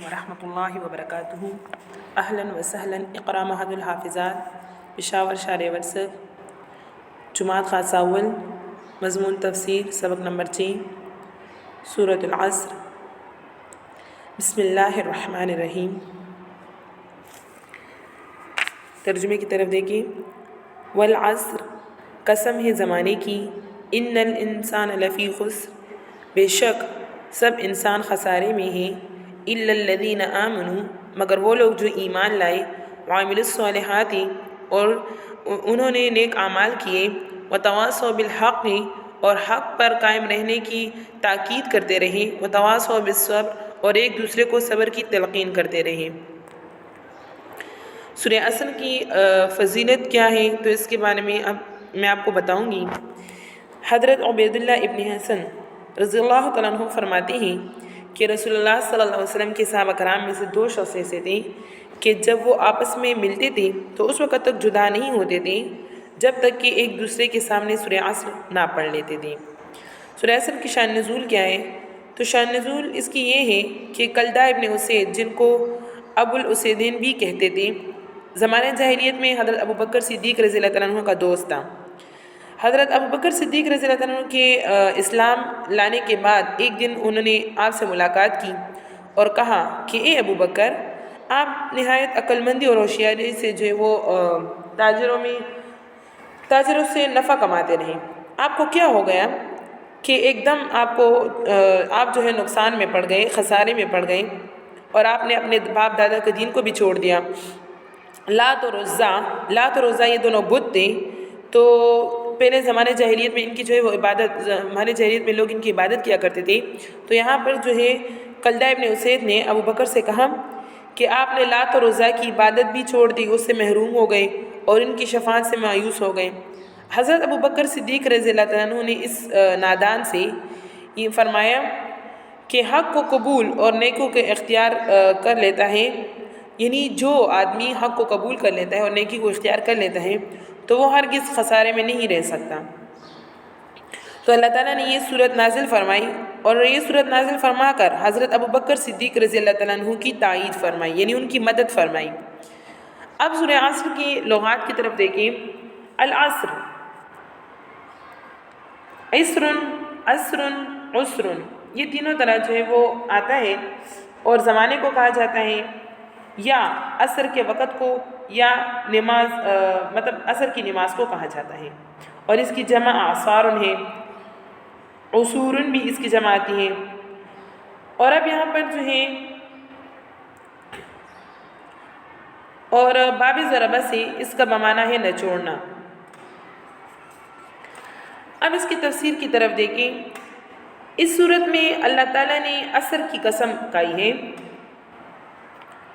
ورحمۃ اللہ وبرکاتہ۔ اہلاً و سہلاً اقرا محد الحافظات پشاور شار ورثہ جماعت خاصہ اول مضمون تفسیر سبق نمبر 6 سورۃ العصر۔ بسم اللہ الرحمن الرحیم۔ ترجمے کی طرف دیکھیں۔ والعصر، قسم ہے زمانے کی، ان الانسان لفی خسر، بے شک سب انسان خسارے میں ہیں، الا الذین آمنوا، مگر وہ لوگ جو ایمان لائے، وعملوا الصالحات، اور انہوں نے نیک اعمال کیے، وتواصوا بالحق، اور حق پر قائم رہنے کی تاکید کرتے رہے، وتواصوا بالصبر، اور ایک دوسرے کو صبر کی تلقین کرتے رہے۔ سورہ عصر کی فضیلت کیا ہے تو اس کے بارے میں اب میں آپ کو بتاؤں گی۔ حضرت عبیداللہ ابن حسن رضی اللہ تعالیٰ عنہ فرماتے ہیں کہ رسول اللہ صلی اللہ علیہ وسلم کے صحابہ کرام میں سے 2 شخص ایسے تھے کہ جب وہ آپس میں ملتے تھے تو اس وقت تک جدا نہیں ہوتے تھے جب تک کہ ایک دوسرے کے سامنے سورہ عصر نہ پڑھ لیتے تھے۔ سورہ عصر کی شان نزول کیا ہے تو شان نزول اس کی یہ ہے کہ کلدہ ابن اسید، جن کو ابو الاسیدین بھی کہتے تھے، زمانہ جاہلیت میں حضرت ابوبکر صدیق رضی اللہ تعالیٰ عنہ کا دوست تھا۔ حضرت ابوبکر صدیق رضی اللہ تعالیٰ عنہ کے اسلام لانے کے بعد ایک دن انہوں نے آپ سے ملاقات کی اور کہا کہ اے ابوبکر، آپ نہایت عقل مندی اور ہوشیاری سے جو ہے وہ تاجروں سے نفع کماتے رہے، آپ کو کیا ہو گیا کہ ایک دم آپ جو ہے نقصان میں پڑ گئے، خسارے میں پڑ گئے، اور آپ نے اپنے باپ دادا کے دین کو بھی چھوڑ دیا۔ لات اور عزا یہ دونوں بت تھے، تو پہلے زمانے جاہلیت میں ان کی جو ہے وہ عبادت، ہمارے جاہلیت میں لوگ ان کی عبادت کیا کرتے تھے۔ تو یہاں پر جو ہے کلدہ ابن اسید نے ابوبکر سے کہا کہ آپ نے لات اور عزا کی عبادت بھی چھوڑ دی، اس سے محروم ہو گئے اور ان کی شفاعت سے مایوس ہو گئے۔ حضرت ابوبکر صدیق رضی اللہ تعالیٰ عنہ نے اس نادان سے یہ فرمایا کہ حق کو قبول اور نیکوں کے اختیار کر لیتا ہے، یعنی جو آدمی حق کو قبول کر لیتا ہے اور نیکی کو اختیار کر لیتا ہے تو وہ ہرگز خسارے میں نہیں رہ سکتا۔ تو اللہ تعالیٰ نے یہ صورت نازل فرمائی، اور یہ صورت نازل فرما کر حضرت ابوبکر صدیق رضی اللہ تعالیٰ عنہ کی تائید فرمائی، یعنی ان کی مدد فرمائی۔ اب سورہ عصر کی لغات کی طرف دیکھیں۔ العصر، عسر، عصر، عسر، یہ تینوں طرح جو ہے وہ آتا ہے، اور زمانے کو کہا جاتا ہے، یا عصر کے وقت کو، یا نماز مطلب عصر کی نماز کو کہا جاتا ہے، اور اس کی جمع اعصار ہے، عصور بھی اس کی جمع آتی ہے۔ اور اب یہاں پر جو ہے اور باب ضربہ سے اس کا بمانا ہے نچوڑنا۔ اب اس کی تفسیر کی طرف دیکھیں۔ اس صورت میں اللہ تعالیٰ نے عصر کی قسم کھائی ہے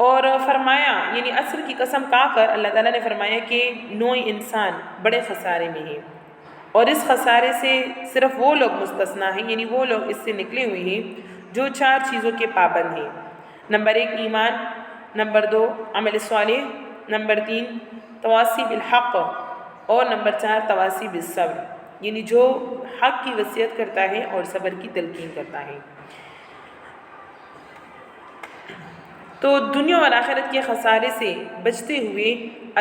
اور فرمایا، یعنی عصر کی قسم کھا کر اللہ تعالیٰ نے فرمایا کہ نوع انسان بڑے خسارے میں ہے، اور اس خسارے سے صرف وہ لوگ مستثنیٰ ہیں، یعنی وہ لوگ اس سے نکلے ہوئے ہیں جو 4 چیزوں کے پابند ہیں۔ نمبر 1 ایمان، نمبر 2 عمل صالح، نمبر 3 تواصی بالحق، اور نمبر 4 تواصی بالصبر، یعنی جو حق کی وصیت کرتا ہے اور صبر کی تلقین کرتا ہے۔ تو دنیا اور آخرت کے خسارے سے بچتے ہوئے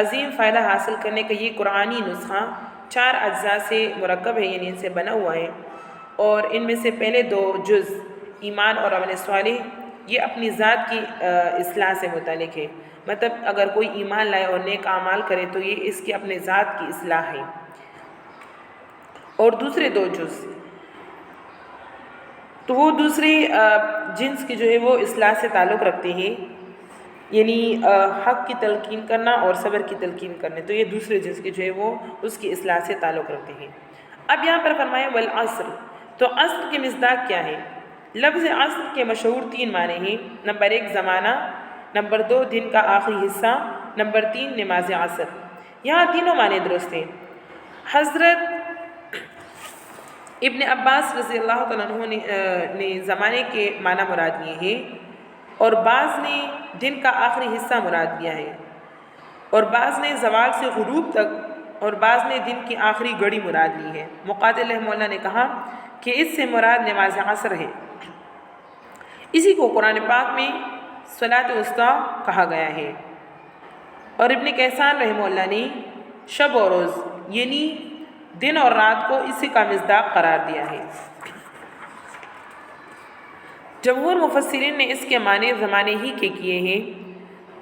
عظیم فائدہ حاصل کرنے کا یہ قرآنی نسخہ 4 اجزاء سے مرکب ہے، یعنی ان سے بنا ہوا ہے، اور ان میں سے پہلے 2 جز ایمان اور عمل صالح یہ اپنی ذات کی اصلاح سے متعلق ہے، مطلب اگر کوئی ایمان لائے اور نیک اعمال کرے تو یہ اس کی اپنے ذات کی اصلاح ہے، اور دوسرے 2 جز تو وہ دوسرے جنس کی جو ہے وہ اصلاح سے تعلق رکھتے ہیں، یعنی حق کی تلقین کرنا اور صبر کی تلقین کرنے، تو یہ دوسرے جنس کی جو ہے وہ اس کی اصلاح سے تعلق رکھتے ہیں۔ اب یہاں پر فرمایا والعصر، تو عصر کے مصداق کیا ہے؟ لفظ عصر کے مشہور 3 معنی ہیں۔ نمبر 1 زمانہ، نمبر 2 دن کا آخری حصہ، نمبر 3 نماز عصر۔ یہاں تینوں معنی درست ہیں۔ حضرت ابن عباس رضی اللہ تعالیٰ عنہ نے زمانے کے معنی مراد لیے ہیں، اور بعض نے دن کا آخری حصہ مراد لیا ہے، اور بعض نے زوال سے غروب تک، اور بعض نے دن کی آخری گھڑی مراد لی ہے۔ مقاتل رحمہ اللہ نے کہا کہ اس سے مراد نماز عصر ہے۔ اسی کو قرآن پاک میں صلاۃ وسطیٰ کہا گیا ہے۔ اور ابن کیسان رحمہ اللہ نے شب و روز یعنی دن اور رات کو اسی کا مصداق قرار دیا ہے۔ جمہور مفسرین نے اس کے معنی زمانے ہی کے کیے ہیں۔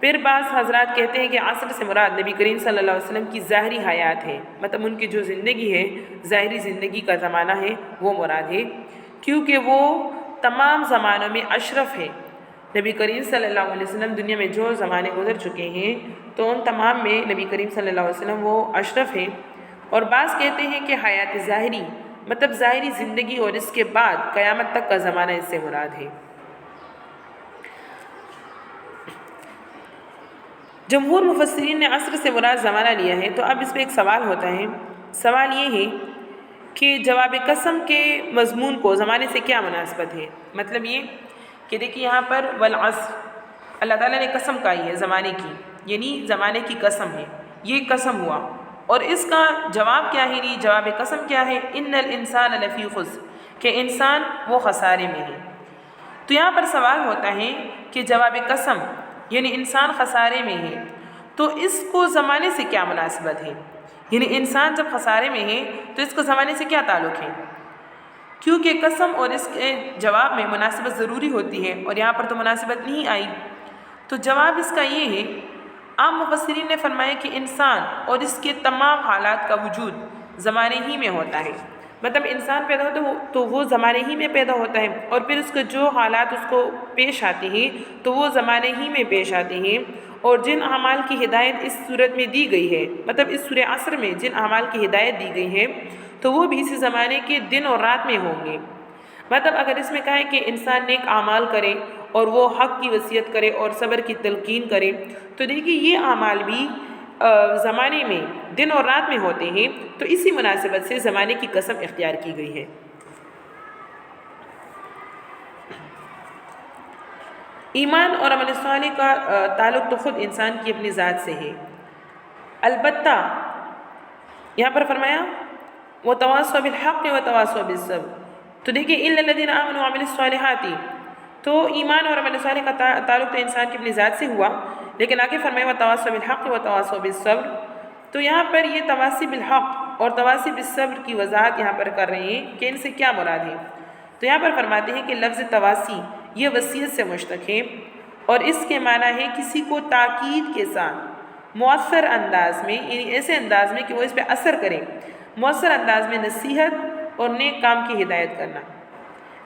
پھر بعض حضرات کہتے ہیں کہ عصر سے مراد نبی کریم صلی اللہ علیہ وسلم کی ظاہری حیات ہے، مطلب ان کی جو زندگی ہے، ظاہری زندگی کا زمانہ ہے وہ مراد ہے، کیونکہ وہ تمام زمانوں میں اشرف ہے۔ نبی کریم صلی اللہ علیہ وسلم دنیا میں جو زمانے گزر چکے ہیں تو ان تمام میں نبی کریم صلی اللہ علیہ وسلم وہ اشرف ہیں۔ اور بعض کہتے ہیں کہ حیات ظاہری مطلب ظاہری زندگی اور اس کے بعد قیامت تک کا زمانہ اس سے مراد ہے۔ جمہور مفسرین نے عصر سے مراد زمانہ لیا ہے، تو اب اس میں ایک سوال ہوتا ہے۔ سوال یہ ہے کہ جواب قسم کے مضمون کو زمانے سے کیا مناسبت ہے؟ مطلب یہ کہ دیکھیے یہاں پر والعصر اللہ تعالیٰ نے قسم کہی ہے زمانے کی، یعنی زمانے کی قسم ہے، یہ قسم ہوا، اور اس کا جواب کیا ہے؟ جواب قسم کیا ہے؟ ان الانسان لفی خسر، کہ انسان وہ خسارے میں ہے۔ تو یہاں پر سوال ہوتا ہے کہ جواب قسم یعنی انسان خسارے میں ہے، تو اس کو زمانے سے کیا مناسبت ہے؟ یعنی انسان جب خسارے میں ہے تو اس کو زمانے سے کیا تعلق ہے؟ کیونکہ قسم اور اس کے جواب میں مناسبت ضروری ہوتی ہے، اور یہاں پر تو مناسبت نہیں آئی، تو جواب اس کا یہ ہے، عام مفسرین نے فرمایا کہ انسان اور اس کے تمام حالات کا وجود زمانے ہی میں ہوتا ہے، مطلب انسان پیدا ہوتا ہے تو وہ زمانے ہی میں پیدا ہوتا ہے، اور پھر اس کے جو حالات اس کو پیش آتے ہیں تو وہ زمانے ہی میں پیش آتے ہیں، اور جن اعمال کی ہدایت اس صورت میں دی گئی ہے، مطلب اس سورہ عصر میں جن اعمال کی ہدایت دی گئی ہے تو وہ بھی اسی زمانے کے دن اور رات میں ہوں گے۔ مطلب اگر اس میں کہا ہے کہ انسان نیک اعمال کرے اور وہ حق کی وصیت کرے اور صبر کی تلقین کرے، تو دیکھیے یہ اعمال بھی زمانے میں دن اور رات میں ہوتے ہیں، تو اسی مناسبت سے زمانے کی قسم اختیار کی گئی ہے۔ ایمان اور عمل صالح کا تعلق تو خود انسان کی اپنی ذات سے ہے، البتہ یہاں پر فرمایا وَتَوَاصَوْا بِالْحَقِّ وَتَوَاصَوْا بِالصَّبْرِ، تو دیکھیے إِلَّا الَّذِينَ آمَنُوا وَعَمِلُوا الصَّالِحَاتِ، تو ایمان اور عمل صالح کا تعلق تو انسان کی اپنی ذات سے ہوا، لیکن آگے فرمایا وَتَوَاصَوْا بِالْحَقِّ وَتَوَاصَوْا بِالصَّبْرِ، تو یہاں پر یہ تواصی بالحق اور تواصی بالصبر کی وضاحت یہاں پر کر رہے ہیں کہ ان سے کیا مراد ہے۔ تو یہاں پر فرماتے ہیں کہ لفظ تواصی یہ وصیت سے مشتق ہے، اور اس کے معنی ہے کسی کو تاکید کے ساتھ مؤثر انداز میں، یعنی ایسے انداز میں کہ وہ اس پہ اثر کرے، مؤثر انداز میں نصیحت اور نیک کام کی ہدایت کرنا۔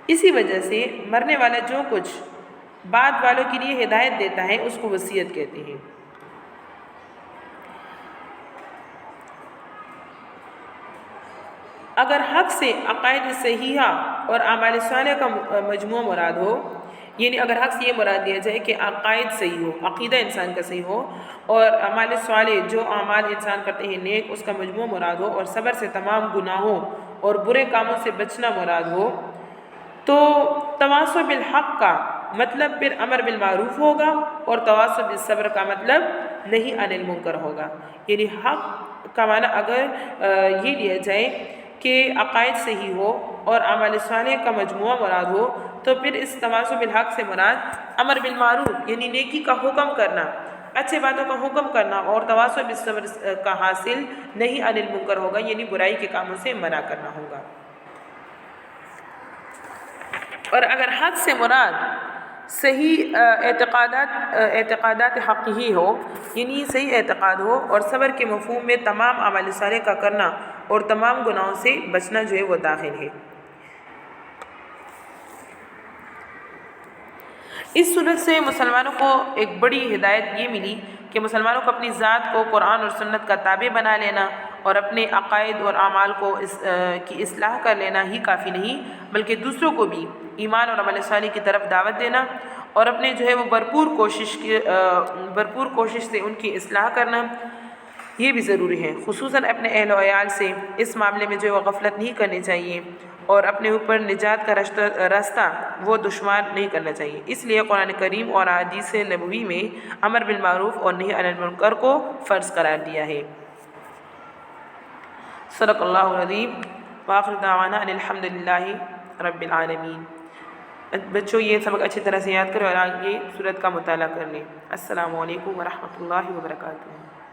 اسی وجہ سے مرنے والا جو کچھ بعد والوں کے لیے ہدایت دیتا ہے اس کو وصیت کہتے ہیں۔ اگر حق سے عقائد صحیحہ اور اعمال صالحہ کا مجموعہ مراد ہو، یعنی اگر حق سے یہ مراد دیا جائے کہ عقائد صحیح ہو، عقیدہ انسان کا صحیح ہو، اور اعمال صالح جو اعمال انسان کرتے ہیں نیک اس کا مجموعہ مراد ہو، اور صبر سے تمام گناہوں اور برے کاموں سے بچنا مراد ہو، تو تواصی بالحق کا مطلب پھر امر بالمعروف ہوگا، اور تواصی بالصبر کا مطلب نہی عن المنکر ہوگا۔ یعنی حق کا معنی اگر یہ لیا جائے کہ عقائد صحیح ہو اور اعمال صالح کا مجموعہ مراد ہو، تو پھر اس تواصی بالحق سے مراد امر بالمعروف یعنی نیکی کا حکم کرنا، اچھے باتوں کا حکم کرنا، اور تواصی بالصبر کا حاصل نہی عن المنکر ہوگا، یعنی برائی کے کاموں سے منع کرنا ہوگا۔ اور اگر حق سے مراد صحیح اعتقادات حق ہی ہو، یعنی صحیح اعتقاد ہو، اور صبر کے مفہوم میں تمام اعمال صالح کا کرنا اور تمام گناہوں سے بچنا جو ہے وہ داخل ہے۔ اس صورت سے مسلمانوں کو ایک بڑی ہدایت یہ ملی کہ مسلمانوں کو اپنی ذات کو قرآن اور سنت کا تابع بنا لینا اور اپنے عقائد اور اعمال کی اصلاح کر لینا ہی کافی نہیں، بلکہ دوسروں کو بھی ایمان اور عمل صالح کی طرف دعوت دینا، اور اپنے جو ہے وہ بھرپور کوشش سے ان کی اصلاح کرنا یہ بھی ضروری ہے۔ خصوصاً اپنے اہل و عیال سے اس معاملے میں جو ہے وہ غفلت نہیں کرنی چاہیے، اور اپنے اوپر نجات کا راستہ وہ دشوار نہیں کرنا چاہیے۔ اس لیے قرآن کریم اور احادیث نبوی میں امر بالمعروف اور نہی عن المنکر کو فرض قرار دیا ہے۔ صدق اللہ العظیم، وآخر دعوانا ان الحمد للہ رب العالمین۔ بچوں یہ سبق اچھی طرح سے یاد کریں اور آگے صورت کا مطالعہ کر لیں۔ السلام علیکم ورحمۃ اللہ وبرکاتہ۔